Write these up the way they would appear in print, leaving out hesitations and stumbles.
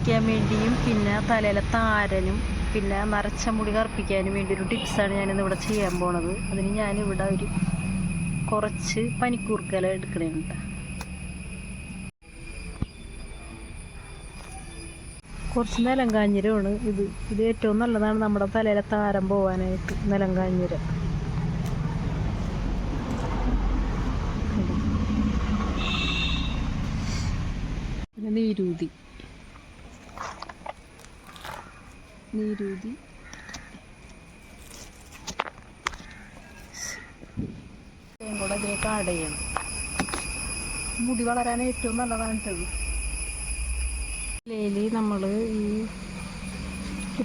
വരാതിരിക്കാൻ വേണ്ടിയും പിന്നെ തലയിലെ താരനും പിന്നെ നരച്ച മുടി കറുപ്പിക്കാനും വേണ്ടി ഒരു ടിപ്സാണ് ഞാനിന്ന് ഇവിടെ ചെയ്യാൻ പോണത്. അതിന് ഞാനിവിടെ ഒരു കുറച്ച് പനിക്കൂർക്കല എടുക്കണേണ്ട. കുറച്ച് നിലങ്കാഞ്ഞിരമാണ് ഇത് ഏറ്റവും നല്ലതാണ് നമ്മുടെ തലയിലെ താരം പോകാനായിട്ട്. നിലങ്കാഞ്ഞിര പിന്നെ നീരൂതി കൂടെ ഇതിലേക്ക് ആഡ് ചെയ്യണം. മുടി വളരാൻ ഏറ്റവും നല്ലതാണ് ഇത്. ഇലയിൽ നമ്മൾ ഈ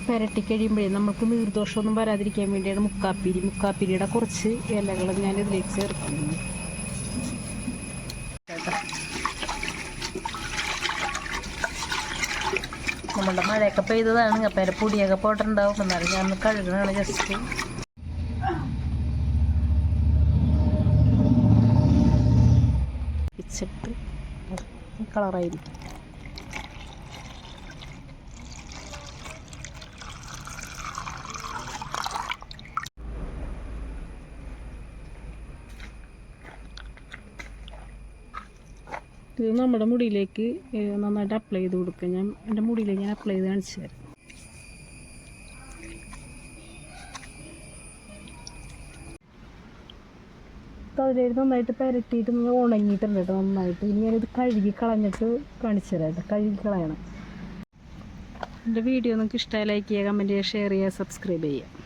പുരട്ടി കഴിയുമ്പോഴേ നമുക്ക് നീർദോഷമൊന്നും വരാതിരിക്കാൻ വേണ്ടിയാണ് മുക്കാപ്പിരിയുടെ കുറച്ച് ഇലകൾ ഞാൻ ഇതിലേക്ക് ചേർക്കുന്നു. നമ്മളുടെ മഴയൊക്കെ പെയ്തതാണ്, അപ്പം അതിൻ്റെ പൊടിയൊക്കെ പോയിട്ടുണ്ടാവും. എന്നാലും ഞാൻ കഴുകണതാണ് ജസ്റ്റ്. വെച്ചിട്ട് കളറായിരിക്കും. ഇത് നമ്മുടെ മുടിയിലേക്ക് നന്നായിട്ട് അപ്ലൈ ചെയ്ത് കൊടുക്കുക. എൻ്റെ മുടിയിലേക്ക് ഞാൻ അപ്ലൈ ചെയ്ത് കാണിച്ചു തരാം. അതിലേക്ക് നന്നായിട്ട് പുരട്ടിയിട്ട് ഉണങ്ങിയിട്ടുണ്ട് കേട്ടോ നന്നായിട്ട്. ഇനി ഞാനിത് കഴുകി കളഞ്ഞിട്ട് കാണിച്ചു തരാം കേട്ടോ. കഴുകി കളയണം. എൻ്റെ വീഡിയോ നിങ്ങൾക്ക് ഇഷ്ടമായി ലൈക്ക് ചെയ്യുക, കമൻറ്റ് ചെയ്യുക, ഷെയർ ചെയ്യുക, സബ്സ്ക്രൈബ് ചെയ്യുക.